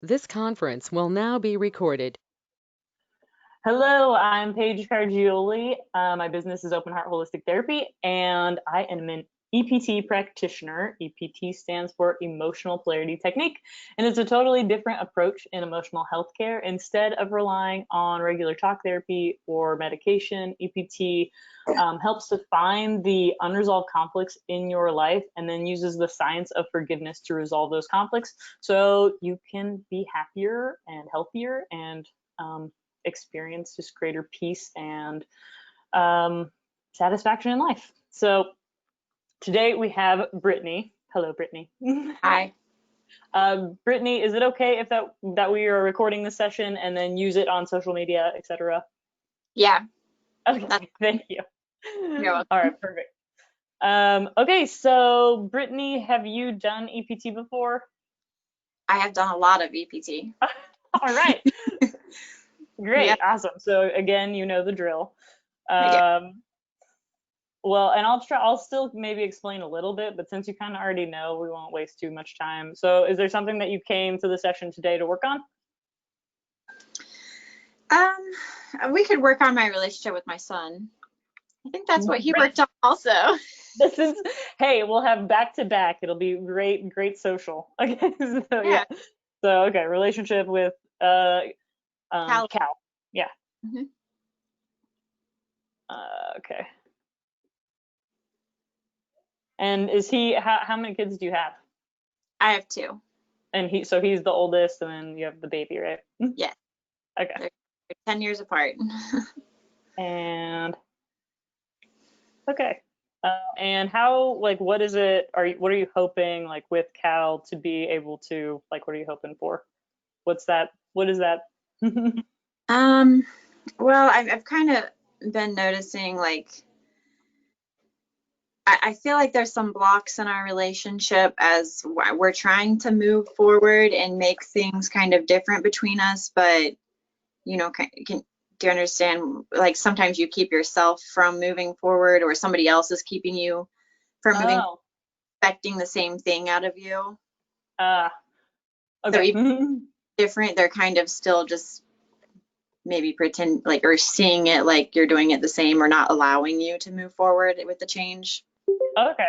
This conference will now be recorded. Hello, I'm Paige Cargioli. My business is Open Heart Holistic Therapy, and I am an EPT practitioner. EPT stands for Emotional Polarity Technique, and it's a totally different approach in emotional health care. Instead of relying on regular talk therapy or medication, EPT helps to find the unresolved conflicts in your life and then uses the science of forgiveness to resolve those conflicts so you can be happier and healthier and experience just greater peace and satisfaction in life. So today we have Brittany. Hello, Brittany. Hi. Brittany, is it okay if that we are recording this session and then use it on social media, etc.? Yeah, that's Okay, thank you. you're welcome. All right, perfect. Okay, so Brittany, have you done EPT before? I have done a lot of EPT. All right, great, Yeah, awesome. So again, you know the drill. I do. Well, and I'll still maybe explain a little bit, but since you kind of already know, we won't waste too much time. So is there something that you came to the session today to work on? We could work on my relationship with my son. I think that's what he Great. worked on also. This is, hey, we'll have back to back. It'll be great, great social. Okay, so yeah. Yeah, So okay, relationship with uh Cal. Cal. Yeah. Mhm. Okay. And is he how many kids do you have? I have two. And he's the oldest, and then you have the baby, right? Yes, Okay. they're 10 years apart. And okay. And how, like, what is it, what are you hoping, like, with Cal to be able to, like, what are you hoping for? What is that? Um, well, I've kind of been noticing like I feel like there's some blocks in our relationship as we're trying to move forward and make things kind of different between us, but do you understand, like sometimes you keep yourself from moving forward or somebody else is keeping you from moving, Oh, expecting the same thing out of you. uh, So okay. even different, they're kind of still just maybe pretend like or seeing it like you're doing it the same or not allowing you to move forward with the change. Okay.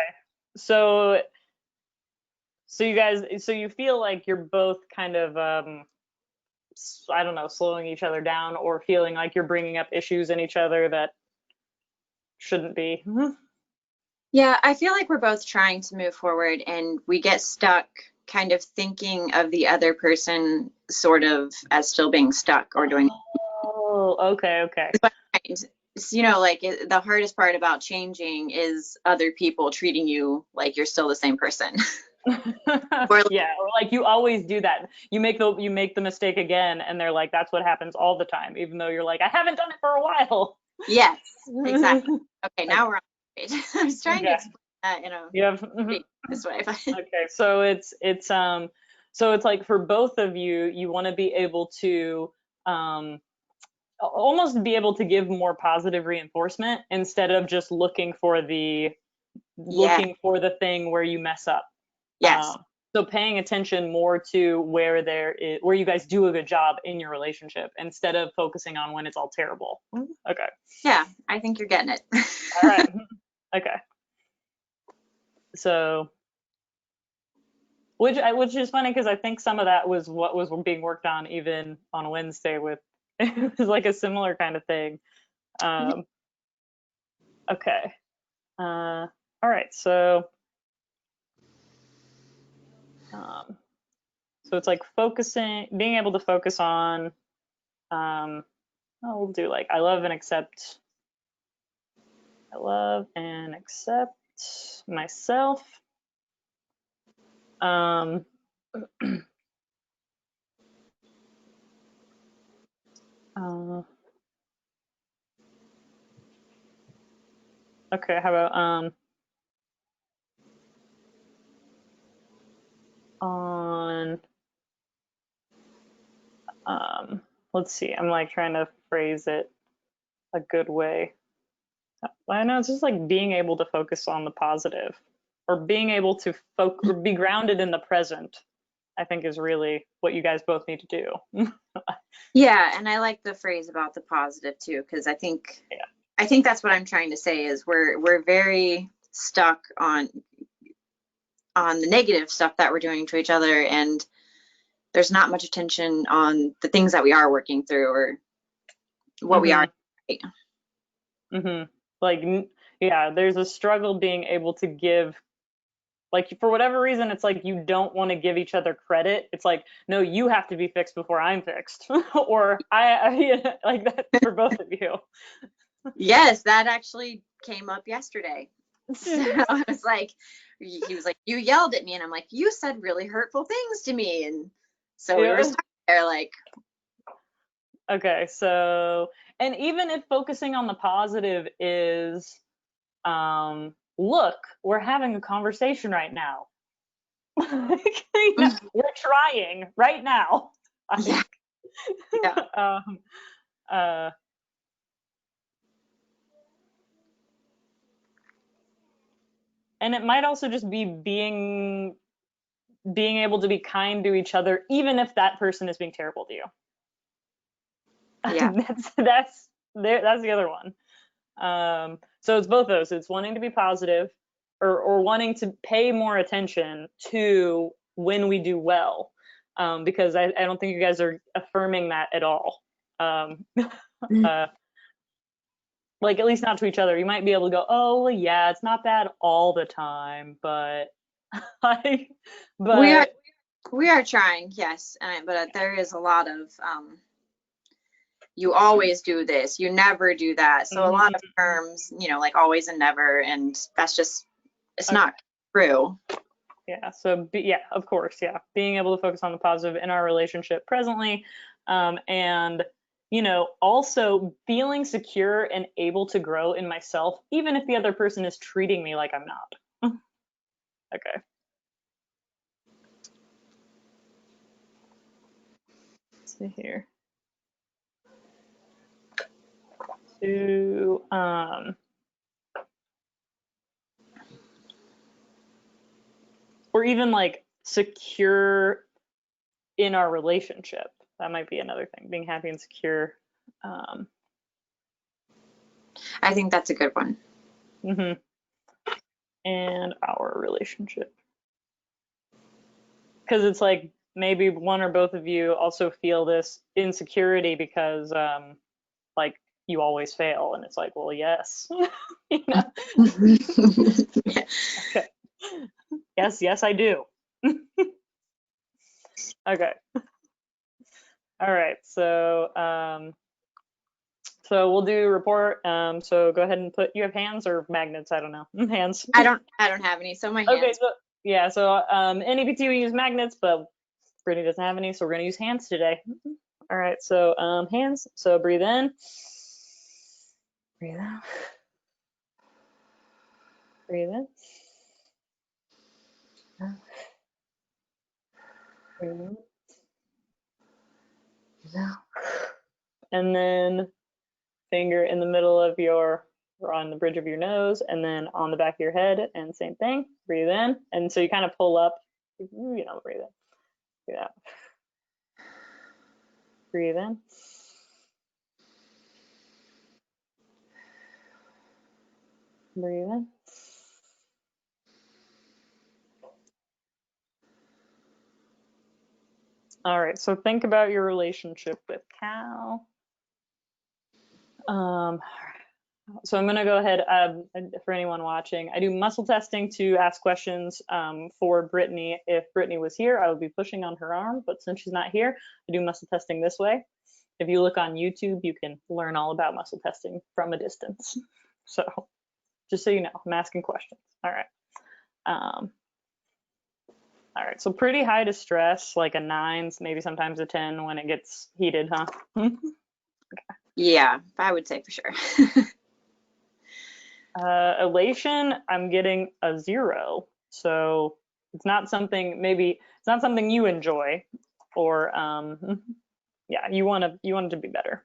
So, so you feel like you're both kind of, I don't know, slowing each other down or feeling like you're bringing up issues in each other that shouldn't be. Yeah, I feel like we're both trying to move forward and we get stuck kind of thinking of the other person sort of as still being stuck or doing. Oh, okay, okay. Like the hardest part about changing is other people treating you like you're still the same person. Or like, Yeah, or like you always do that. You make the mistake again, and they're like, that's what happens all the time, even though you're like, I haven't done it for a while. yes, exactly. Okay, Okay. now we're on the page. I was trying to Okay. explain that in a You have mhm. this way, but Okay. So it's like for both of you, you want to be able to um almost be able to give more positive reinforcement instead of just yeah, looking for the thing where you mess up. yes, So paying attention more to where you guys do a good job in your relationship instead of focusing on when it's all terrible. Okay. yeah, I think you're getting it. All right. Okay. So which is funny because I think some of that was what was being worked on even on Wednesday with it was like a similar kind of thing. Um, okay. All right. Um, so it's like being able to focus on we'll do like I love and accept myself. Um, uh, okay, how about on um let's see. I'm like trying to phrase it a good way. I know it's just like being able to focus on the positive or being able to or be grounded in the present. I think is really what you guys both need to do. Yeah, and I like the phrase about the positive too, because I think that's what I'm trying to say is we're very stuck on the negative stuff that we're doing to each other, and there's not much attention on the things that we are working through or what we are. Mm-hmm. Like, yeah, there's a struggle being able to give, like, for whatever reason, it's like you don't want to give each other credit. It's like, no, you have to be fixed before I'm fixed, or like that for both of you. Yes, that actually came up yesterday. So I was like, he was like, you yelled at me, and I'm like, you said really hurtful things to me, and so we were stuck there, like. Okay, so, and even if focusing on the positive is, look, we're having a conversation right now. We're trying right now. Yeah. And it might also just be being able to be kind to each other, even if that person is being terrible to you. Yeah. that's the other one. So it's both those. It's wanting to be positive, or wanting to pay more attention to when we do well, because I don't think you guys are affirming that at all. Like, at least not to each other. You might be able to go, oh, well, yeah, it's not bad all the time, but we are trying, yes, but there is a lot of you always do this, you never do that. So a lot of terms, like always and never, and that's just, it's not true. Yeah. So yeah, of course, yeah. Being able to focus on the positive in our relationship presently, and also feeling secure and able to grow in myself, even if the other person is treating me like I'm not. Okay. Let's see here. To or even like secure in our relationship. That might be another thing. Being happy and secure. I think that's a good one. And our relationship. Because it's like maybe one or both of you also feel this insecurity because like you always fail, and it's like, well, yes. Okay. Yes, I do. Okay. All right. So we'll do report. So go ahead and put, you have hands or magnets? I don't know. Hands. I don't have any. So my hands. Okay. So yeah. So in EPT we use magnets, but Brittany doesn't have any, so we're gonna use hands today. All right. So hands. So breathe in. Breathe out. Breathe in. Breathe in. Breathe out. And then finger in the middle of your, or on the bridge of your nose, and then on the back of your head, and same thing. Breathe in, and so you kind of pull up. Breathe in. Breathe out. Breathe in. Breathe in. All right, so think about your relationship with Cal. So I'm gonna go ahead, for anyone watching, I do muscle testing to ask questions for Brittany. If Brittany was here, I would be pushing on her arm, but since she's not here, I do muscle testing this way. If you look on YouTube, you can learn all about muscle testing from a distance. So just so you know, I'm asking questions. All right. All right, so pretty high distress, like a 9, maybe sometimes a 10 when it gets heated, huh? Okay. Yeah, I would say for sure. Elation, I'm getting a 0. So it's not something, maybe it's not something you enjoy, or yeah, you want it to be better.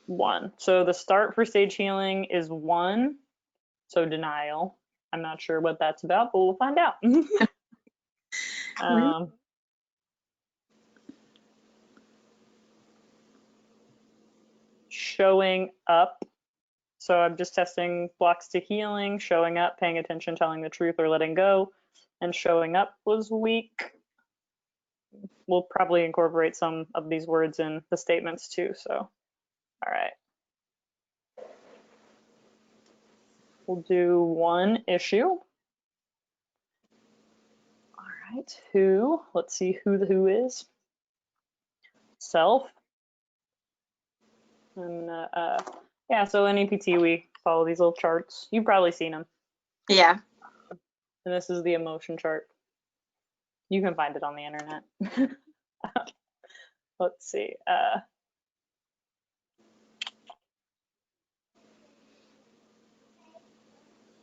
1. So the start for stage healing is 1. So denial. I'm not sure what that's about, but we'll find out. Showing up. So I'm just testing blocks to healing, showing up, paying attention, telling the truth, or letting go. And showing up was weak. We'll probably incorporate some of these words in the statements too. So, all right. We'll do one issue. All right, who? Let's see who the who is. Self. And yeah, so in EPT we follow these little charts. You've probably seen them. Yeah. And this is the emotion chart. You can find it on the internet. Let's see.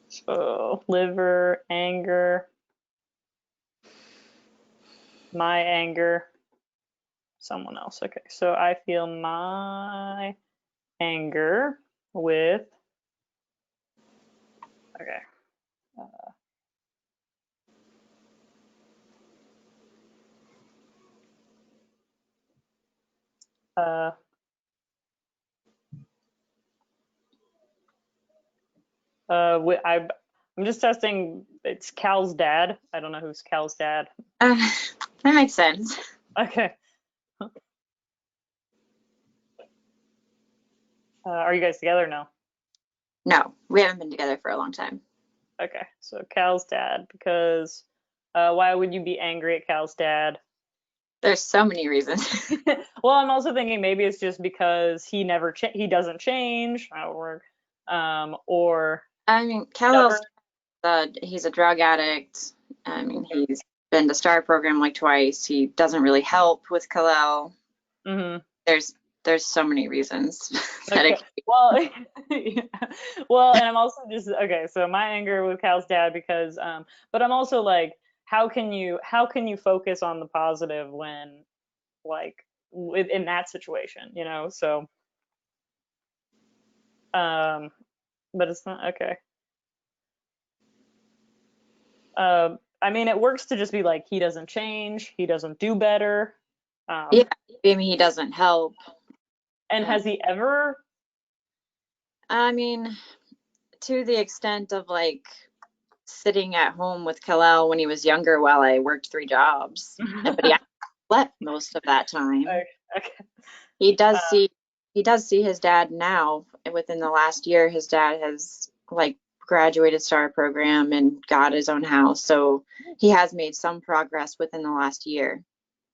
So liver, anger, my anger, someone else. Okay, so I feel my anger with, okay. I'm just testing, it's Cal's dad. I don't know who's Cal's dad. That makes sense. Okay. Are you guys together now? No, we haven't been together for a long time. Okay, so Cal's dad, because why would you be angry at Cal's dad? There's so many reasons. Well, I'm also thinking maybe it's just because he doesn't change, or I mean, Kal-El's he's a drug addict. I mean, he's been to STAR program like twice. He doesn't really help with Kal-El. Mm-hmm. There's so many reasons. Okay. Well, yeah. Well, and I'm also just okay. So my anger with Cal's dad because, but I'm also like, how can you focus on the positive when, like, in that situation, you know? So, but it's not okay. I mean, it works to just be like, he doesn't change, he doesn't do better. Yeah, I mean, he doesn't help. And has he ever? I mean, to the extent of like sitting at home with Kal-El when he was younger while I worked 3 jobs, but he slept most of that time. Okay. He does see his dad now. Within the last year, his dad has like graduated STAR program and got his own house. So he has made some progress within the last year.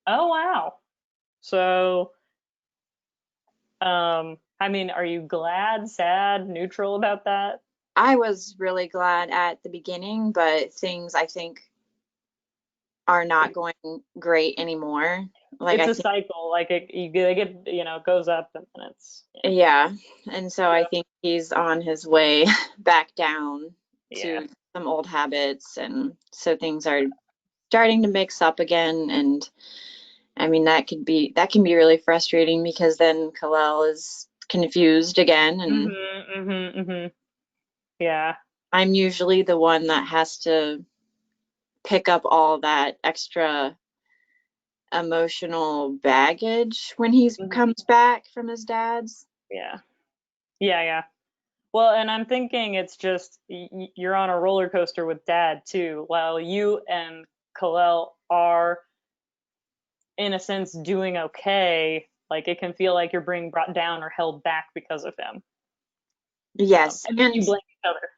Oh, wow. So, I mean, are you glad, sad, neutral about that? I was really glad at the beginning, but things I think are not going great anymore. Like it's a cycle. Like you get, it goes up and then it's. Yeah. And so I think he's on his way back down to some old habits, and so things are starting to mix up again. And I mean that can be really frustrating because then Kal-El is confused again, and yeah, I'm usually the one that has to pick up all that extra emotional baggage when he comes back from his dad's. Yeah. Well, and I'm thinking it's just you're on a roller coaster with dad too. While you and Kal-El are, in a sense, doing okay, like it can feel like you're being brought down or held back because of him. Yes, and then you blame each other.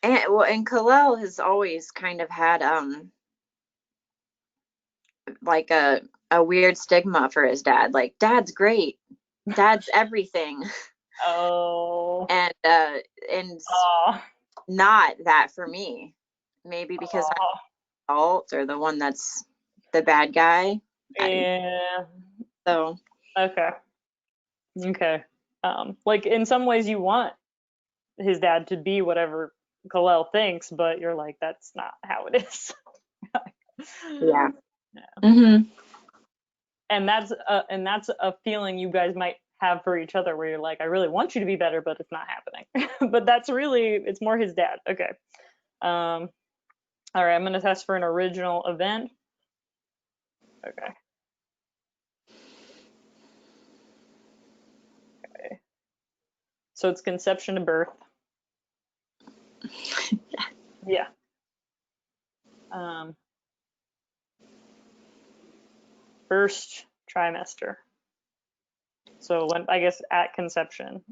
And Kal-El has always kind of had like a weird stigma for his dad. Like, dad's great, dad's everything. Oh. And not that for me. Maybe because I'm the adult or the one that's the bad guy. Yeah. So. Okay. Like in some ways you want his dad to be whatever Kal-El thinks, but you're like, that's not how it is. Yeah. Mm-hmm. And that's a feeling you guys might have for each other, where you're like, I really want you to be better, but it's not happening. But it's more his dad. Okay. All right, I'm going to test for an original event. Okay. Okay. So it's conception to birth. Yeah. First trimester. So when, I guess, at conception.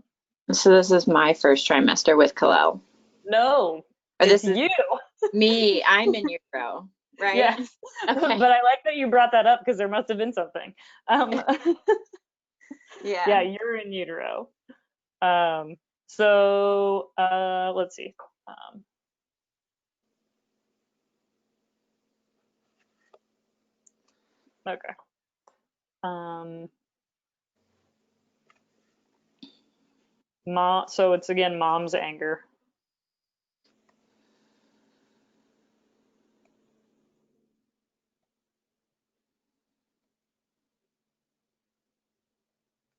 So this is my first trimester with Kalel. No, Or it's this is you. me. I'm in utero, right? Yes. Okay. But I like that you brought that up because there must have been something. Yeah. Yeah, you're in utero. So let's see. Okay. So it's again mom's anger.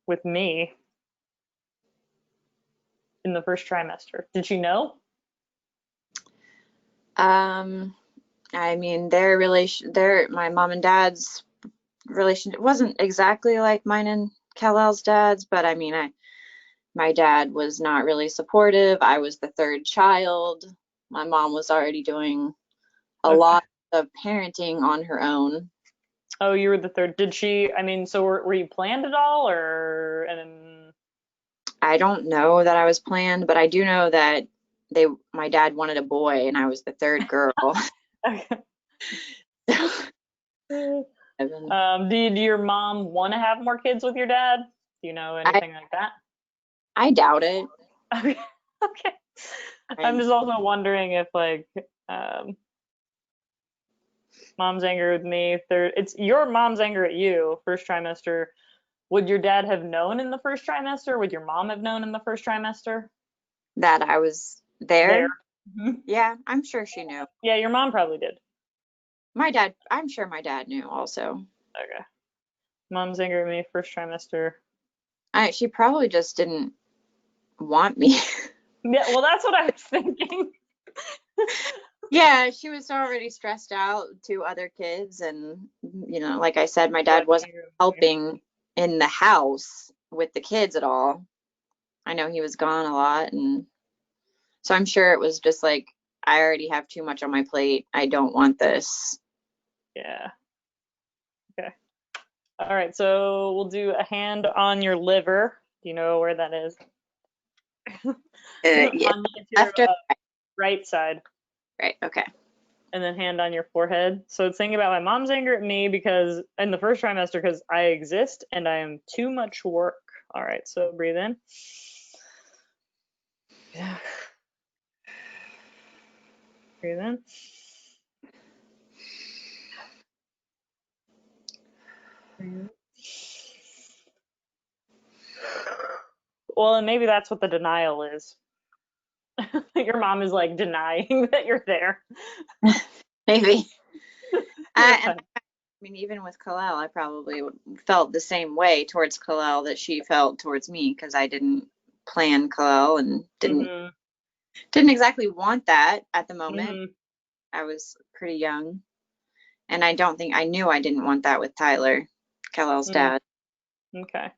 With me in the first trimester. Did she know? I mean, my mom and dad's relationship wasn't exactly like mine and Kalel's dad's, but I mean, my dad was not really supportive. I was the third child. My mom was already doing a Okay. lot of parenting on her own. Oh, you were the third. Did she, I mean, so were you planned at all or, and I don't know that I was planned, but I do know that my dad wanted a boy and I was the third girl. okay. Evan. Did your mom want to have more kids with your dad? Do you know anything like that? I doubt it. Okay. Okay. I'm And just also wondering if like mom's anger with me, third, it's your mom's anger at you, first trimester. Would your dad have known in the first trimester? Would your mom have known in the first trimester? that I was there. There. Mhm. Yeah, I'm sure she knew. Yeah, your mom probably did. I'm sure my dad knew also. Okay. Mom's anger at me, first trimester. She probably just didn't want me. Yeah, well, that's what I was thinking. Yeah, she was already stressed out, to other kids, and like I said, my Yeah, dad wasn't helping in the house with the kids at all. I know he was gone a lot, and so I'm sure it was just like, I already have too much on my plate. I don't want this. Yeah. Okay. All right, so we'll do a hand on your liver. Do you know where that is? Yeah, On your after right side, right. Okay. and then hand on your forehead. So it's thinking about my mom's anger at me because in the first trimester, because I exist and I am too much work. All right, so breathe in. Yeah. Breathe in. Breathe in. Well, and maybe that's what the denial is. Your mom is like denying that you're there. Maybe. That's And I mean, even with Kalel, I probably felt the same way towards Kalel that she felt towards me, because I didn't plan Kalel and didn't exactly want that at the moment. I was pretty young, and I don't think I knew I didn't want that with Tyler, Kalel's dad. Okay.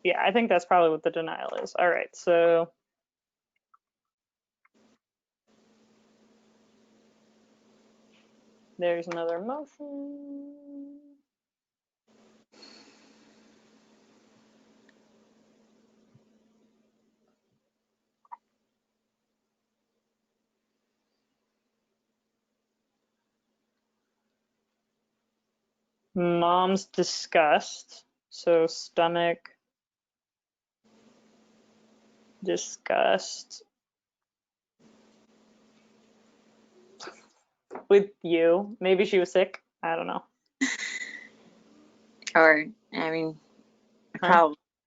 Yeah, I think that's probably what the denial is. All right, so there's another motion. Mom's disgust. So stomach, disgust with you. Maybe she was sick. I don't know. Or, I mean,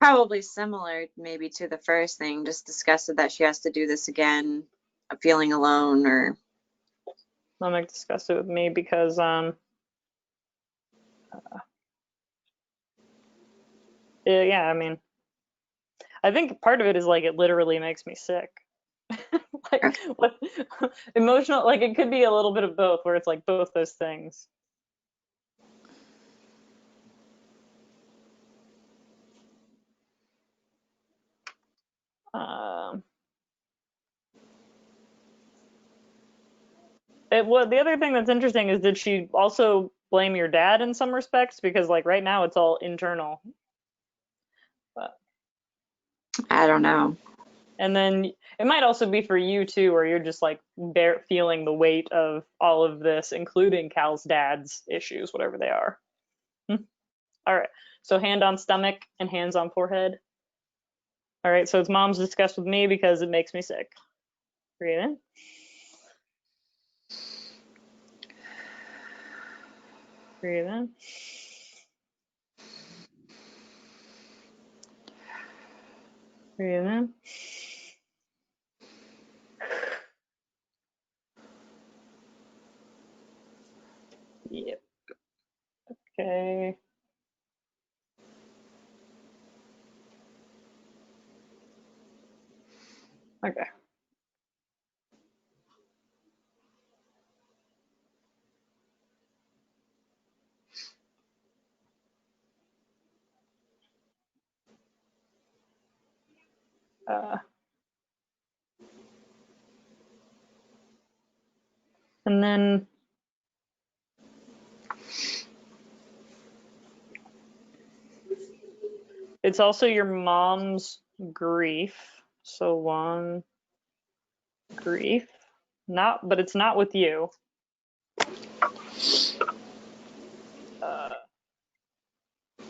probably similar maybe to the first thing, just disgusted that she has to do this again, feeling alone, or Stomach disgusted with me because yeah, I mean, I think part of it is like it literally makes me sick. Like what emotional, like it could be a little bit of both, where it's like both those things. Um, well, the other thing that's interesting is, did she also blame your dad in some respects? Because like right now it's all internal. But, I don't know. and then it might also be for you too, where you're just like feeling the weight of all of this, including Cal's dad's issues, whatever they are. All right. So hand on stomach and hands on forehead. All right. So it's mom's discussed with me because it makes me sick. Breathe in. Breathe in. Breathe in. Yep. Okay. Okay. Uh, and then it's also your mom's grief. So one, grief. But it's not with you.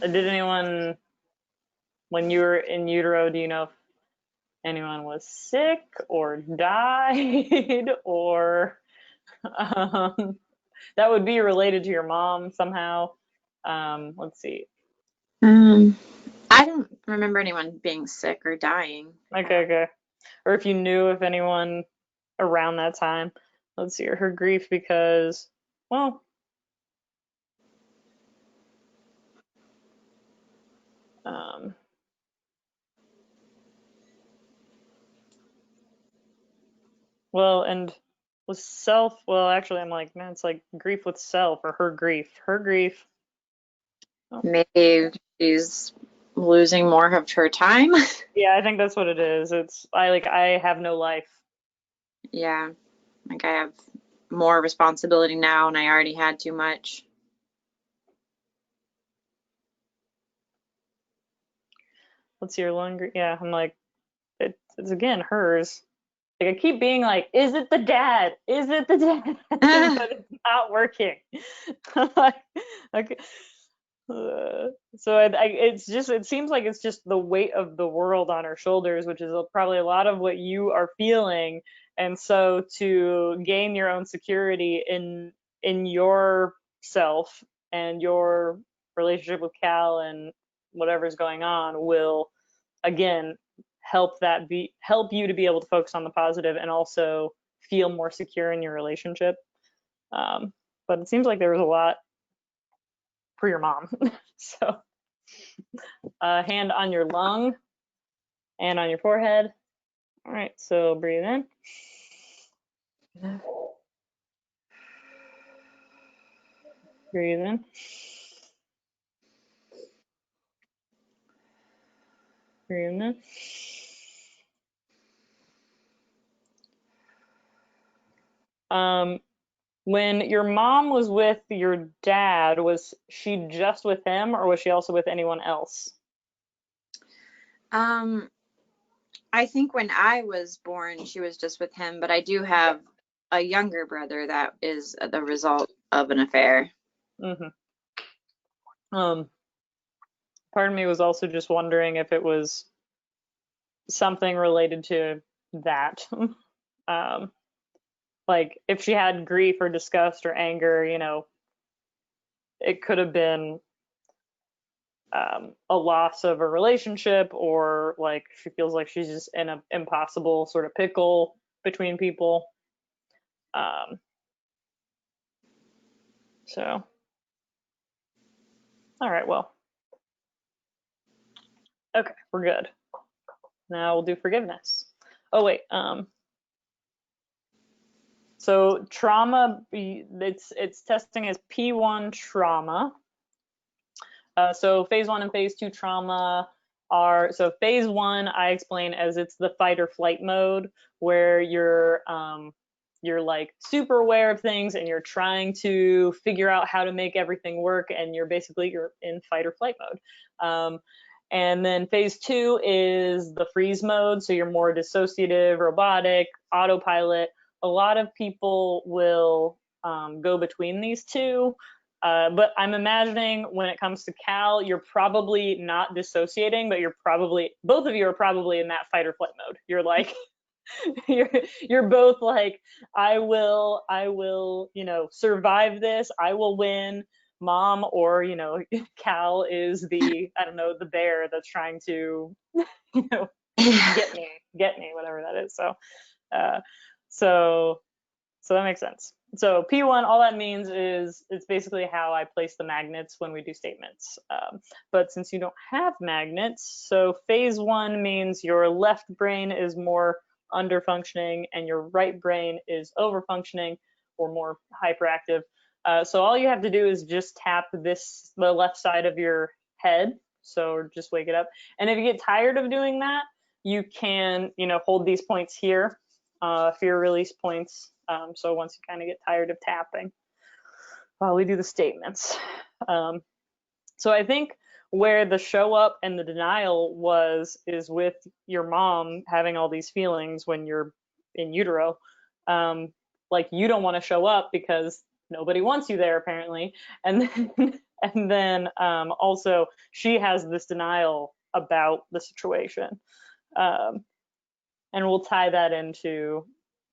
Did anyone, when you were in utero, do you know if anyone was sick or died or that would be related to your mom somehow? Let's see. I don't remember anyone being sick or dying. Okay. Or if you knew of anyone around that time. Let's see, her grief because, well, um, well, and with self, well, actually, I'm like, man, it's like grief with self or her grief. Her grief. Oh. Maybe she's losing more of her time. Yeah, I think that's what it is. I have no life. Yeah, like I have more responsibility now and I already had too much. Let's see, her lung grief. Yeah, I'm like, it's again hers. Like I keep being like, is it the dad? Is it the dad? But it's not working. Like, okay. So it seems like it's just the weight of the world on her shoulders, which is probably a lot of what you are feeling. And so to gain your own security in yourself and your relationship with Cal and whatever's going on will again help you to be able to focus on the positive and also feel more secure in your relationship. But it seems like there was a lot for your mom. So hand on your lung and on your forehead. All right, so breathe in. Breathe in. Breathe in. When your mom was with your dad, was she just with him or was she also with anyone else? I think when I was born, she was just with him, but I do have a younger brother that is the result of an affair. Mm-hmm. Part of me was also just wondering if it was something related to that. Like if she had grief or disgust or anger, it could have been a loss of a relationship, or like she feels like she's just in an impossible sort of pickle between people. So, all right, well, okay, we're good. Now we'll do forgiveness. Oh wait, so trauma, it's testing as P1 trauma. So phase 1 and phase 2 trauma are, so phase 1 I explain as it's the fight or flight mode, where you're like super aware of things and you're trying to figure out how to make everything work, and you're in fight or flight mode. And then phase 2 is the freeze mode, so you're more dissociative, robotic, autopilot. A lot of people will go between these two. But I'm imagining when it comes to Cal, you're probably not dissociating, but both of you are probably in that fight or flight mode. You're like, you're both like, I will, survive this. I will win, mom. Or, Cal is I don't know, the bear that's trying to, get me, whatever that is. So that makes sense. So P1, all that means is it's basically how I place the magnets when we do statements. But since you don't have magnets, so phase 1 means your left brain is more under functioning and your right brain is over functioning or more hyperactive. So all you have to do is just tap the left side of your head. So just wake it up. And if you get tired of doing that, you can, hold these points here, fear release points. So once you kind of get tired of tapping, we do the statements. So I think where the show up and the denial is with your mom having all these feelings when you're in utero. Like you don't want to show up because nobody wants you there apparently. And then also she has this denial about the situation. And we'll tie that into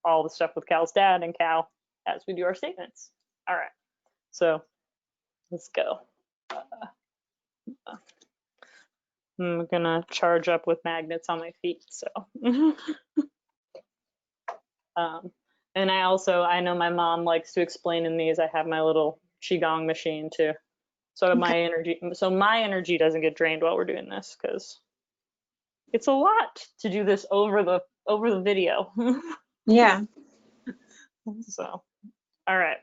all the stuff with Cal's dad and Cal as we do our statements. All right, so let's go. I'm gonna charge up with magnets on my feet, so. And I know my mom likes to explain in these. I have my little Qigong machine too. So my energy doesn't get drained while we're doing this, because it's a lot to do this over the video. Yeah. So, all right.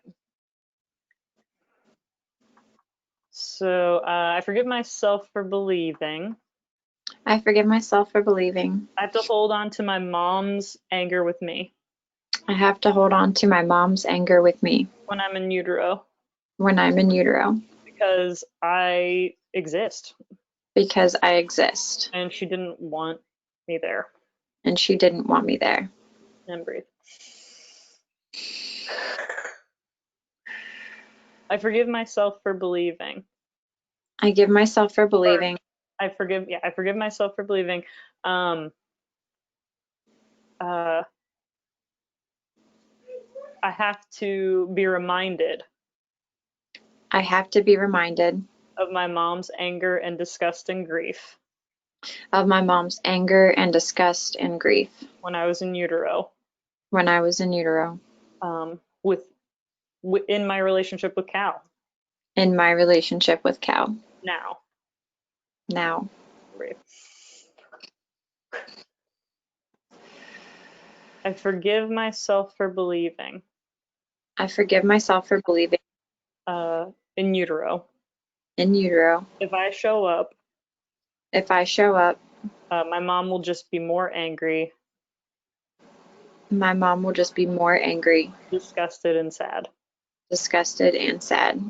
So I forgive myself for believing. I forgive myself for believing. I have to hold on to my mom's anger with me. I have to hold on to my mom's anger with me. When I'm in utero. When I'm in utero. Because I exist. Because I exist. And she didn't want me there. And she didn't want me there. And breathe. I forgive myself for believing. I give myself for believing. I forgive myself for believing. I have to be reminded. I have to be reminded. Of my mom's anger and disgust and grief. Of my mom's anger and disgust and grief. When I was in utero. When I was in utero. In my relationship with Cal. In my relationship with Cal. Now. Breathe. I forgive myself for believing. I forgive myself for believing. In utero. In utero. If I show up. My mom will just be more angry. My mom will just be more angry. Disgusted and sad. Disgusted and sad.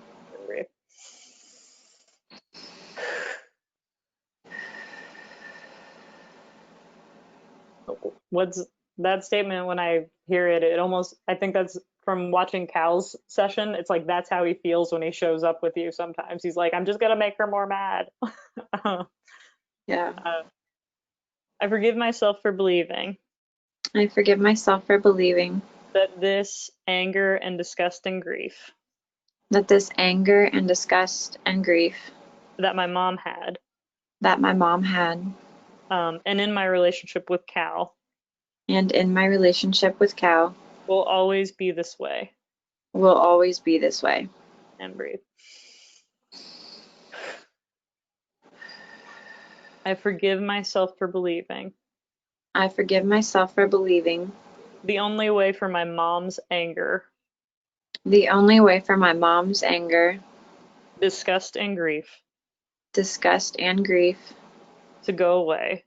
What's that statement? When I hear it, I think that's from watching Cal's session. It's like that's how he feels when he shows up with you sometimes. He's like, I'm just gonna make her more mad. Yeah. I forgive myself for believing. I forgive myself for believing. That this anger and disgust and grief. That this anger and disgust and grief. That my mom had. That my mom had. And in my relationship with Cal. And in my relationship with Cal. Will always be this way. Will always be this way. And breathe. I forgive myself for believing. I forgive myself for believing the only way for my mom's anger, the only way for my mom's anger, disgust, and grief disgust, and grief to go away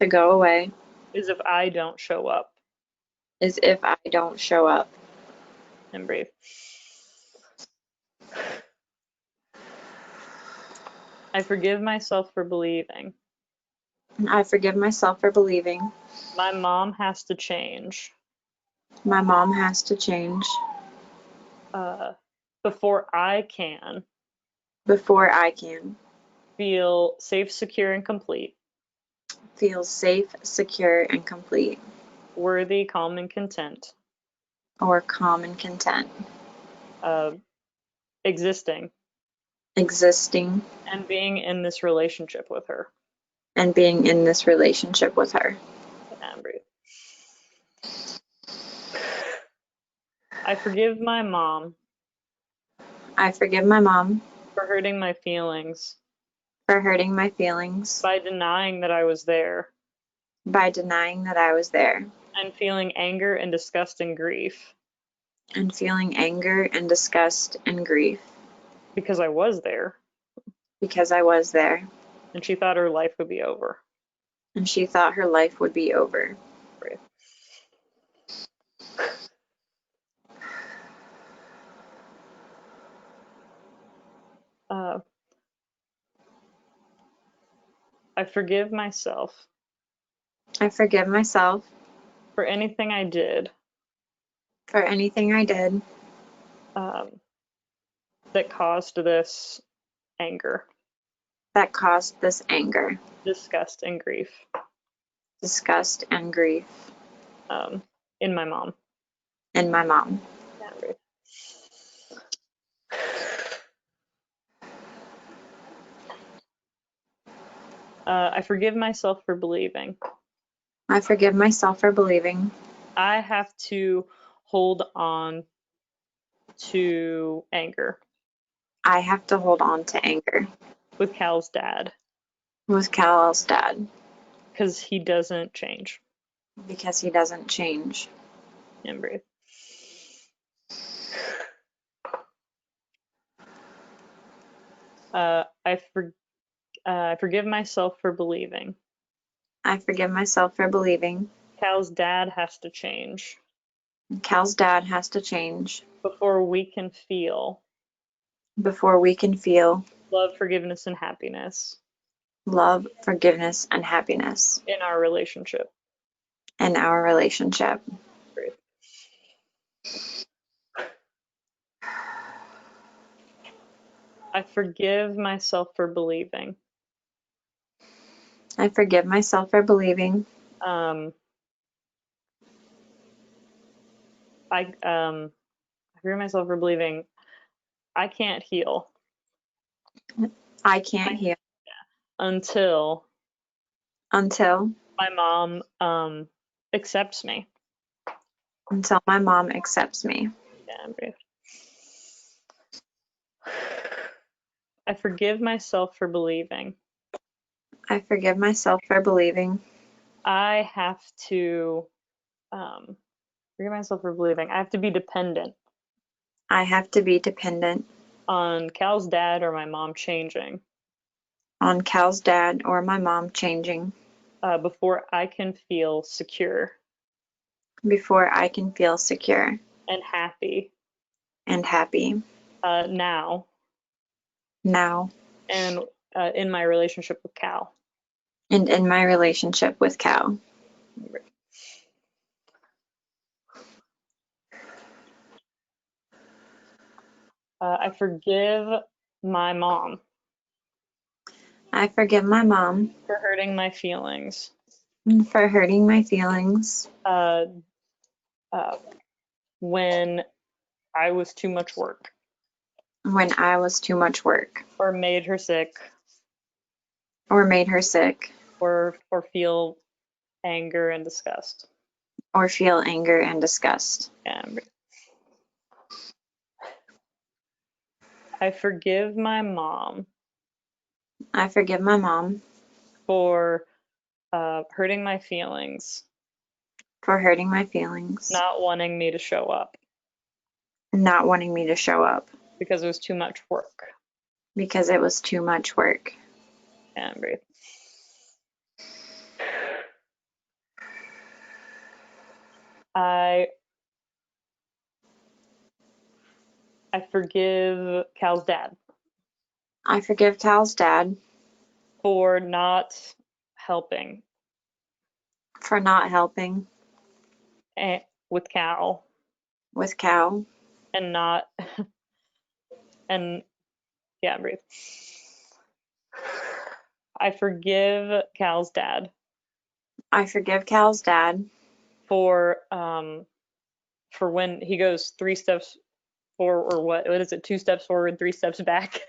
to go away is if I don't show up. is if I don't show up. And breathe. I forgive myself for believing I forgive myself for believing my mom has to change my mom has to change before I can before I can feel safe, secure, and complete, feel safe, secure, and complete, worthy, calm, and content, or calm and content, existing existing and being in this relationship with her. and being in this relationship with her. And breathe. I forgive my mom I forgive my mom for hurting my feelings for hurting my feelings by denying that I was there by denying that I was there and feeling anger and disgust and grief and feeling anger and disgust and grief because I was there because I was there and she thought her life would be over. and she thought her life would be over. Breathe. I forgive myself I forgive myself for anything I did for anything I did that caused this anger, that caused this anger, disgust, and grief disgust, and grief in my mom. in my mom. Yeah, breathe. I forgive myself for believing I forgive myself for believing I have to hold on to anger I have to hold on to anger with Cal's dad with Cal-L's dad because he doesn't change. because he doesn't change. And breathe. I forgive myself for believing I forgive myself for believing Cal's dad has to change Cal's dad has to change before we can feel before we can feel love, forgiveness, and happiness love, forgiveness, and happiness in our relationship. in our relationship. Breathe. I forgive myself for believing I forgive myself for believing I forgive myself for believing I can't heal I can't heal until until my mom accepts me. until my mom accepts me. Yeah, breathe. I forgive myself for believing I forgive myself for believing I have to forgive myself for believing I have to be dependent I have to be dependent on Cal's dad or my mom changing on Cal's dad or my mom changing before I can feel secure before I can feel secure and happy and happy now now and in my relationship with Cal. and in my relationship with Cal. I forgive my mom I forgive my mom for hurting my feelings for hurting my feelings uh, when I was too much work when I was too much work or made her sick or made her sick or feel anger and disgust. or feel anger and disgust. And I forgive my mom I forgive my mom for hurting my feelings, for hurting my feelings, not wanting me to show up not wanting me to show up because it was too much work. because it was too much work. And breathe. I forgive Cal's dad I forgive Cal's dad for not helping for not helping with Cal with Cal and not and yeah, breathe. I forgive Cal's dad I forgive Cal's dad for when he goes 3 steps forward, or what is it, 2 steps forward, 3 steps back.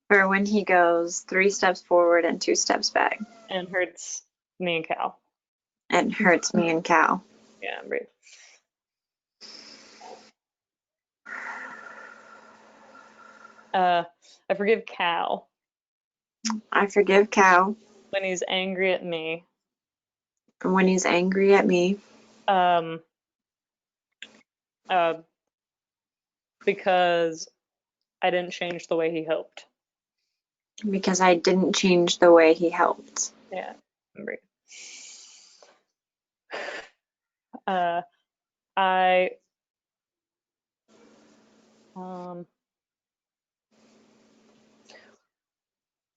for when he goes 3 steps forward and 2 steps back And hurts me and Cal. and hurts me and Cal. Yeah, breathe. I forgive Cal I forgive Cal when he's angry at me. when he's angry at me Um, because I didn't change the way he hoped. because I didn't change the way he helped. Yeah, breathe.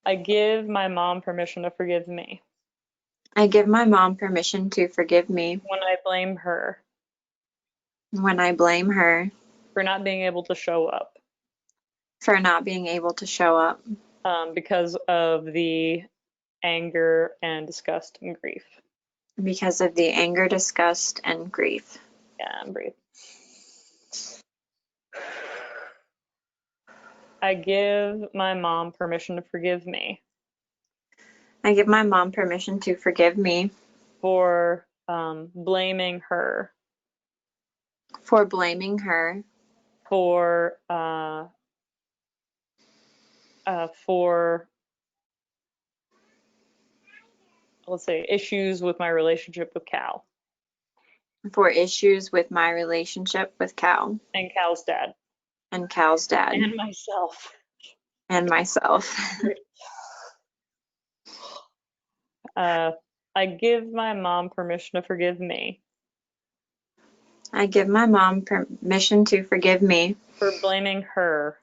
I give my mom permission to forgive me I give my mom permission to forgive me when I blame her when I blame her for not being able to show up for not being able to show up because of the anger and disgust and grief. because of the anger, disgust, and grief. Yeah, and breathe. I give my mom permission to forgive me I give my mom permission to forgive me for blaming her for blaming her for let's say issues with my relationship with Cal for issues with my relationship with Cal and Cal's dad and Cal's dad and myself. and myself. I give my mom permission to forgive me I give my mom permission to forgive me for blaming her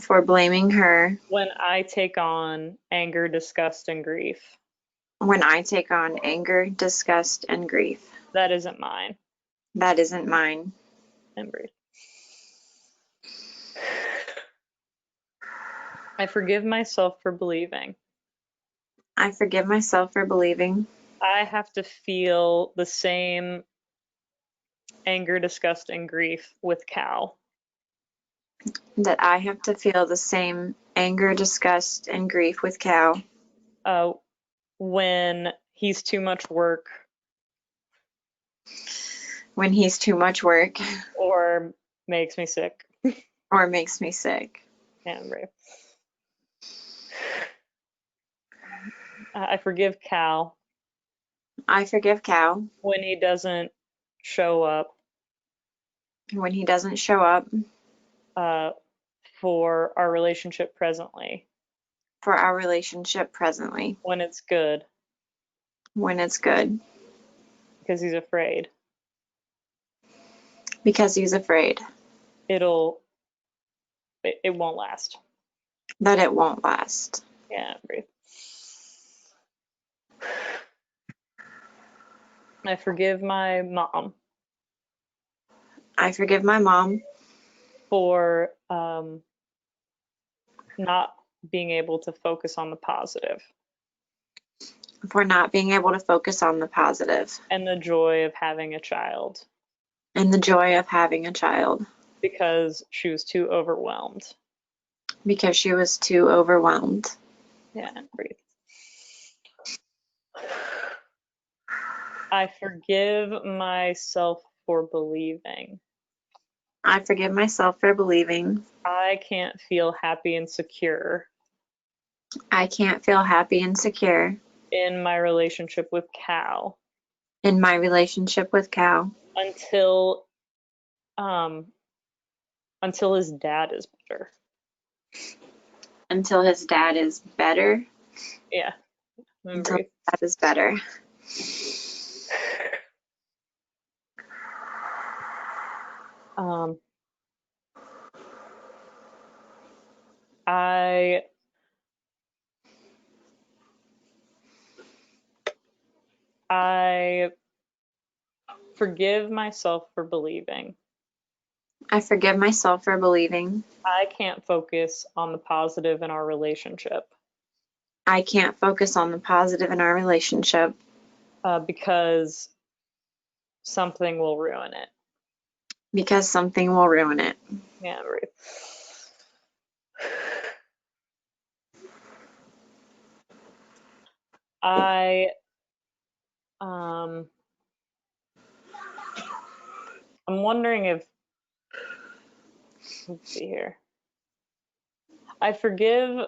for blaming her when I take on anger, disgust, and grief. when I take on anger, disgust, and grief. That isn't mine. That isn't mine. And breathe. I forgive myself for believing I forgive myself for believing I have to feel the same anger, disgust, and grief with Cal that I have to feel the same anger, disgust, and grief with Cal when he's too much work when he's too much work or makes me sick. or makes me sick. And brave. I forgive Cal I forgive Cal when he doesn't show up when he doesn't show up for our relationship presently for our relationship presently when it's good when it's good because he's afraid because he's afraid it won't last. that it won't last. Yeah, breathe. I forgive my mom I forgive my mom for not being able to focus on the positive for not being able to focus on the positive and the joy of having a child and the joy of having a child because she was too overwhelmed. because she was too overwhelmed. Yeah, breathe. I forgive myself for believing I forgive myself for believing I can't feel happy and secure I can't feel happy and secure in my relationship with Cal in my relationship with Cal until until his dad is better. until his dad is better. Yeah. Until Breathe. his dad is better. I forgive myself for believing I forgive myself for believing I can't focus on the positive in our relationship I can't focus on the positive in our relationship because something will ruin it. because something will ruin it. Yeah, breathe. I'm wondering if, let's see here. I forgive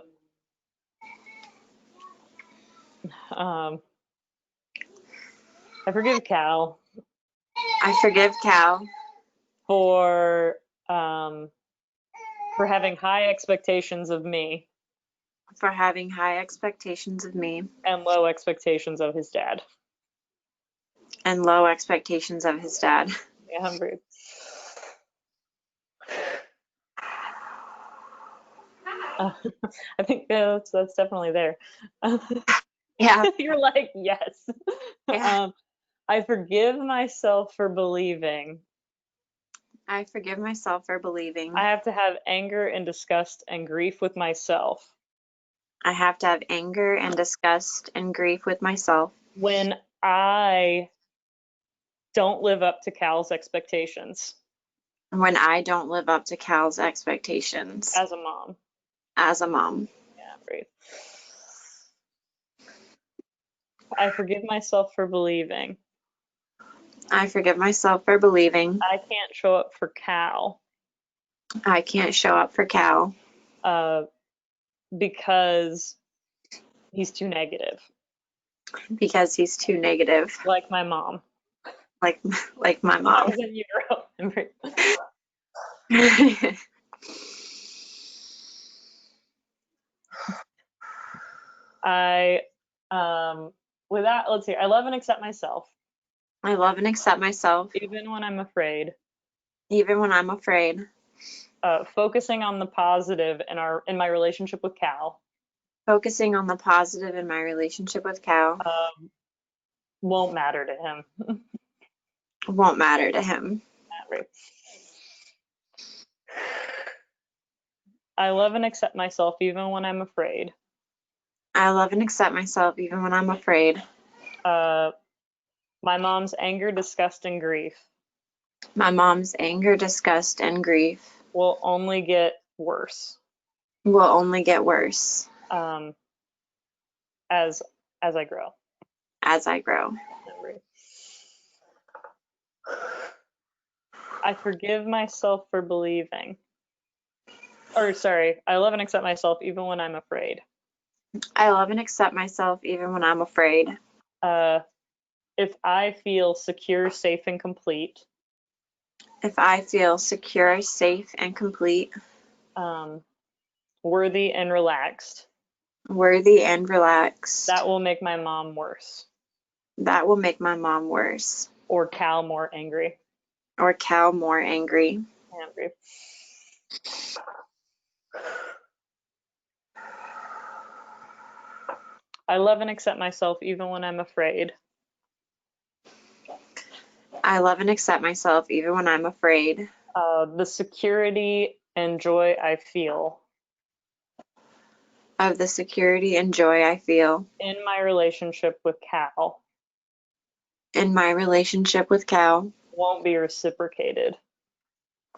Cal I forgive Cal for having high expectations of me for having high expectations of me and low expectations of his dad. and low expectations of his dad. Yeah, I'm breathe. I think that's definitely there. Yeah. You're like, yes. Yeah. I forgive myself for believing I forgive myself for believing I have to have anger and disgust and grief with myself I have to have anger and disgust and grief with myself when I don't live up to Cal's expectations when I don't live up to Cal's expectations as a mom. as a mom. Yeah, breathe. I forgive myself for believing I forgive myself for believing I can't show up for Cal I can't show up for Cal because he's too negative, because he's too negative, like my mom. like my I mom. was in utero. I with that, let's see. I love and accept myself, I love and accept myself even when I'm afraid. even when I'm afraid. Focusing on the positive in my relationship with Cal Focusing on the positive in my relationship with Cal won't matter to him. won't matter to him. I love and accept myself even when I'm afraid. I love and accept myself even when I'm afraid. My mom's anger, disgust, and grief My mom's anger, disgust, and grief will only get worse will only get worse as I grow. as I grow. I forgive myself for believing. Or sorry, I love and accept myself even when I'm afraid. I love and accept myself even when I'm afraid. If I feel secure, safe, and complete, If I feel secure, safe, and complete, worthy, and relaxed, worthy, and relaxed, that will make my mom worse. that will make my mom worse. Or Cal more angry. Or Cal more angry. Angry. I love and accept myself even when I'm afraid. I love and accept myself even when I'm afraid. The security and joy I feel Of the security and joy I feel in my relationship with Cal in my relationship with Cal won't be reciprocated.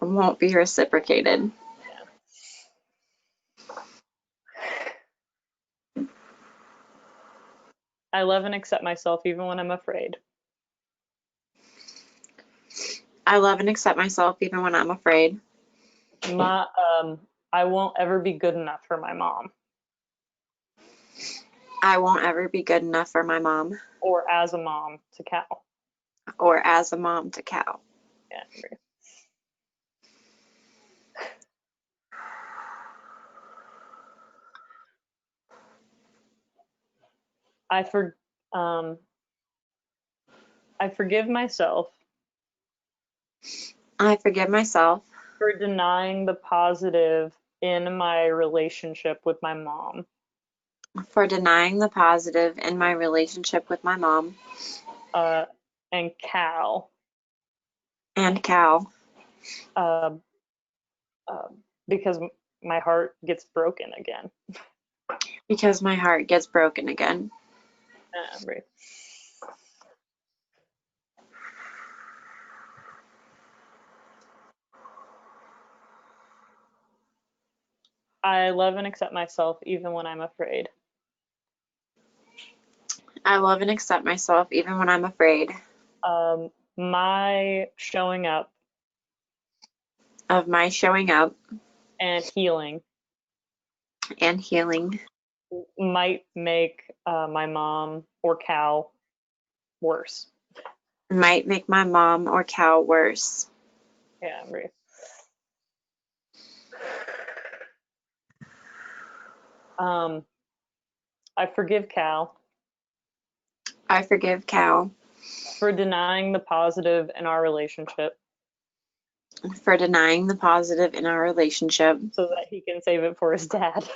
won't be reciprocated. I love and accept myself even when I'm afraid. I love and accept myself even when I'm afraid. I won't ever be good enough for my mom. I won't ever be good enough for my mom or as a mom to Cal. or as a mom to Cal. Yeah, I agree. I forgive myself I forgive myself for denying the positive in my relationship with my mom. for denying the positive in my relationship with my mom And Cal, and Cal uh, because my heart gets broken again. because my heart gets broken again. Right. I love and accept myself even when I'm afraid. I love and accept myself even when I'm afraid My showing up of my showing up and healing and healing might make my mom or Cal worse. might make my mom or Cal worse. Yeah, right. I forgive Cal I forgive Cal for denying the positive in our relationship for denying the positive in our relationship so that he can save it for his dad.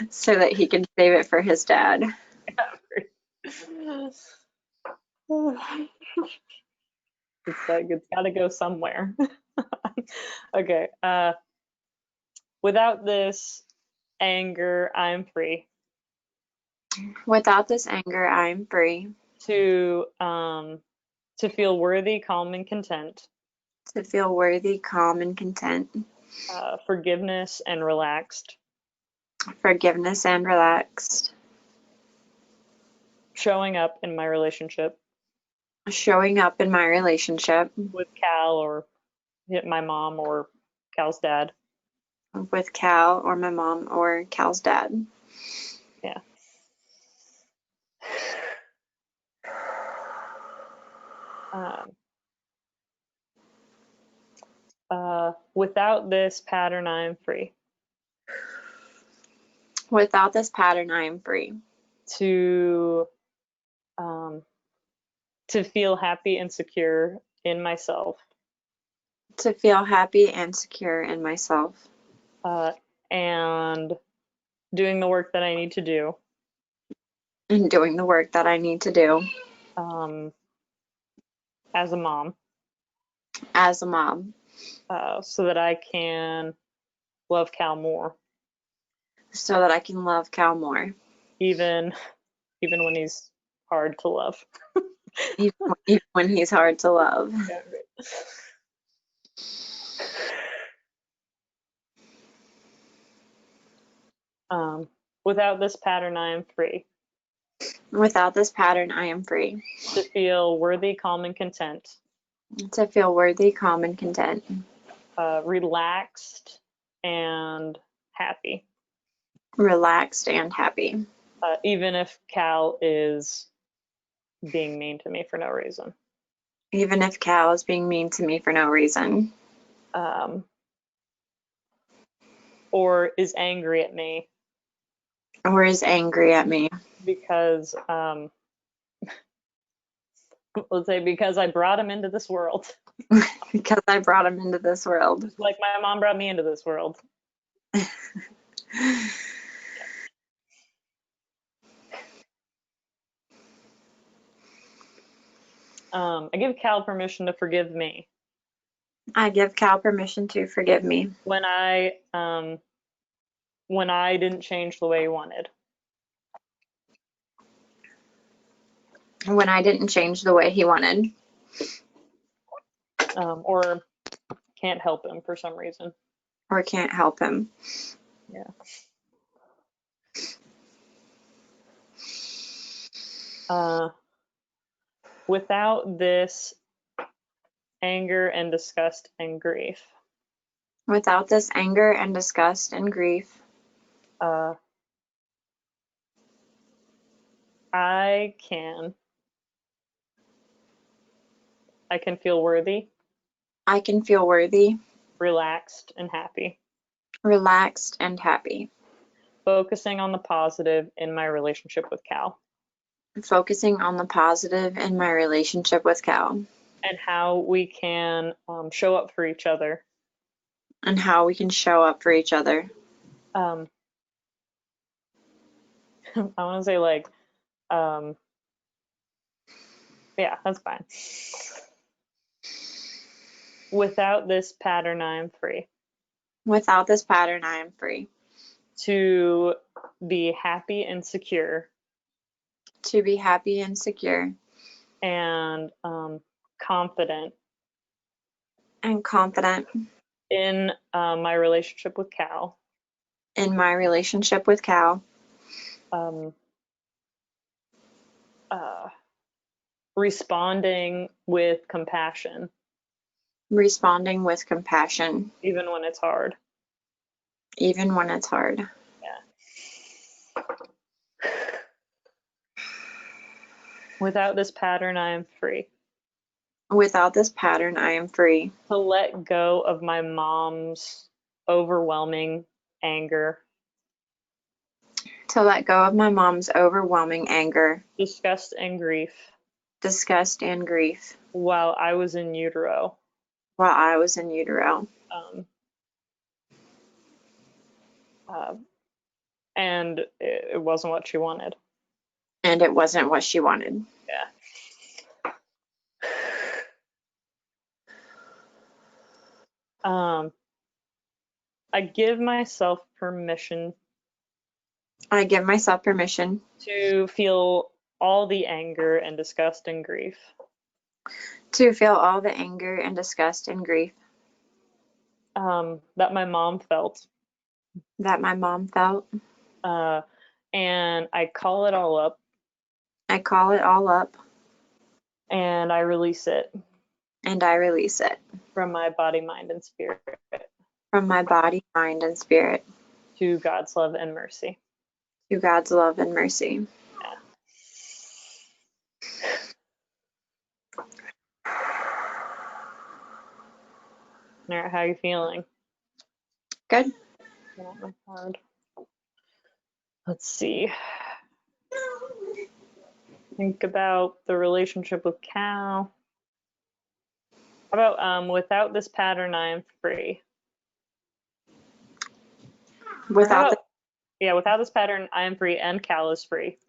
so that he can save it for his dad. It's got to go somewhere. Okay. Without this anger, I'm free Without this anger, I am free to feel worthy, calm, and content, to feel worthy, calm, and content, forgiveness, and relaxed, forgiveness, and relaxed, showing up in my relationship showing up in my relationship with Cal or my mom or Cal's dad. with Cal or my mom or Cal's dad. Yeah. Without this pattern, I am free Without this pattern, I am free to feel happy and secure in myself to feel happy and secure in myself and doing the work that I need to do and doing the work that I need to do as a mom as a mom so that I can love Cal more, so that I can love Cal more, even when he's hard to love. even when he's hard to love. Yeah, right. Without this pattern, I am free Without this pattern, I am free to feel worthy, calm, and content, to feel worthy, calm, and content, relaxed, and happy, relaxed, and happy, even if Cal is being mean to me for no reason. even if Cal is being mean to me for no reason. Or is angry at me Or is angry at me because let's say because I brought him into this world. because I brought him into this world. Like my mom brought me into this world. I give Cal permission to forgive me I give Cal permission to forgive me when I didn't change the way he wanted, when I didn't change the way he wanted or can't help him for some reason. or can't help him. Yeah. Without this anger and disgust and grief, Without this anger and disgust and grief, uh, I can feel worthy, I can feel worthy, relaxed, and happy. relaxed, and happy. Focusing on the positive in my relationship with Cal. Focusing on the positive in my relationship with Cal. And how we can show up for each other. And how we can show up for each other. I want to say like, yeah, that's fine. Without this pattern, I am free. Without this pattern, I am free. To be happy and secure. To be happy and secure. And confident. And confident. In my relationship with Cal. In my relationship with Cal. Responding with compassion. Responding with compassion. Even when it's hard. Even when it's hard. Yeah. Without this pattern, I am free. Without this pattern, I am free. To let go of my mom's overwhelming anger. To let go of my mom's overwhelming anger. Disgust and grief. Disgust and grief. While I was in utero. While I was in utero. And it wasn't what she wanted. And it wasn't what she wanted. Yeah. I give myself permission. I give myself permission. To feel all the anger and disgust and grief. To feel all the anger and disgust and grief. That my mom felt. That my mom felt. And I call it all up. I call it all up. And I release it. And I release it. From my body, mind, and spirit. From my body, mind, and spirit. To God's love and mercy. To God's love and mercy. All right, how are you feeling? Good. Let's see. Think about the relationship with Cal. How about without this pattern, I am free. Without this pattern, I am free and Cal is free.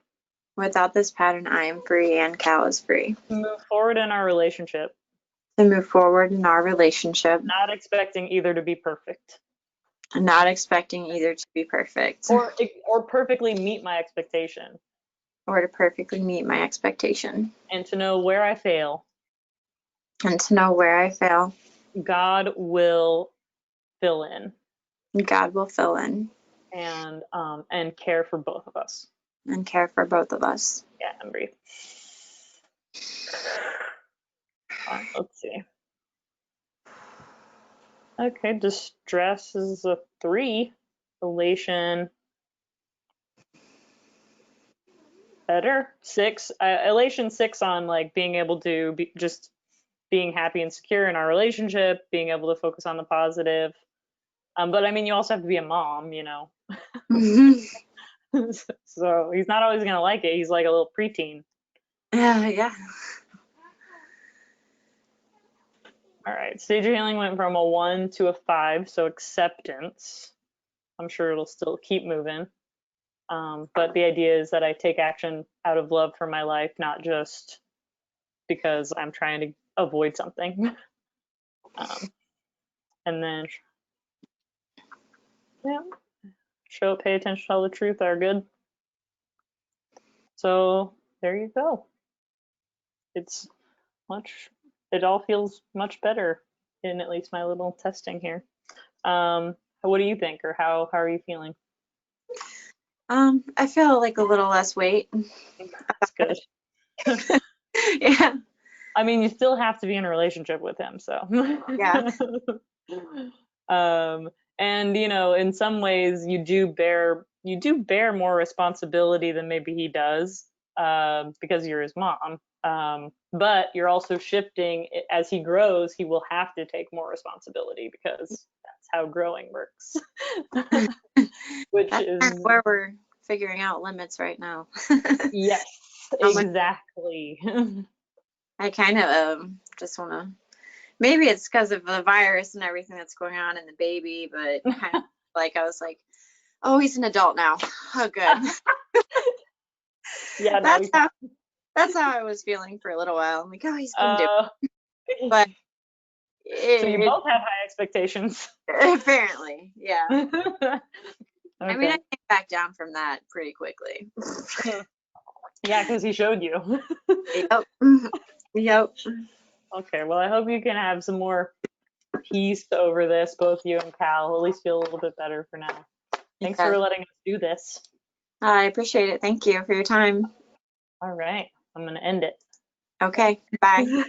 Without this pattern, I am free and Cal is free. To move forward in our relationship. To move forward in our relationship. Not expecting either to be perfect. Not expecting either to be perfect. Or perfectly meet my expectation. Or to perfectly meet my expectation. And to know where I fail. And to know where I fail. God will fill in. God will fill in. And care for both of us. And care for both of us. Yeah, and breathe. Let's see. Okay, distress is a 3. Elation. Better. 6. Elation 6 on like being able to be just being happy and secure in our relationship, being able to focus on the positive. But I mean, you also have to be a mom, you know. So he's not always gonna like it. He's like a little preteen. Yeah. All right, stage of healing went from a 1 to a 5, so acceptance. I'm sure it'll still keep moving. But the idea is that I take action out of love for my life, not just because I'm trying to avoid something. And then, yeah, show up, pay attention, tell the truth are good. So there you go. It all feels much better in at least my little testing here. What do you think, or how are you feeling? I feel like a little less weight. That's good. Yeah. I mean, you still have to be in a relationship with him, so. Yeah. And you know, in some ways, you do bear more responsibility than maybe he does. because you're his mom. But you're also shifting as he grows, he will have to take more responsibility because that's how growing works. Which That's is kind of where we're figuring out limits right now. yes, How much- exactly. I kind of just want to, maybe it's because of the virus and everything that's going on in the baby, but kind of like I was like, oh, he's an adult now. Oh, good. Yeah, no, That's how I was feeling for a little while. I'm like, oh, he's gonna do it. But so you both have high expectations. apparently, yeah. Okay. I mean, I came back down from that pretty quickly. Yeah, because he showed you. Yep. Yep. Okay, well, I hope you can have some more peace over this, both you and Cal. At least feel a little bit better for now. Thanks Yeah. for letting us do this. I appreciate it. Thank you for your time. All right, I'm going to end it. Okay, bye.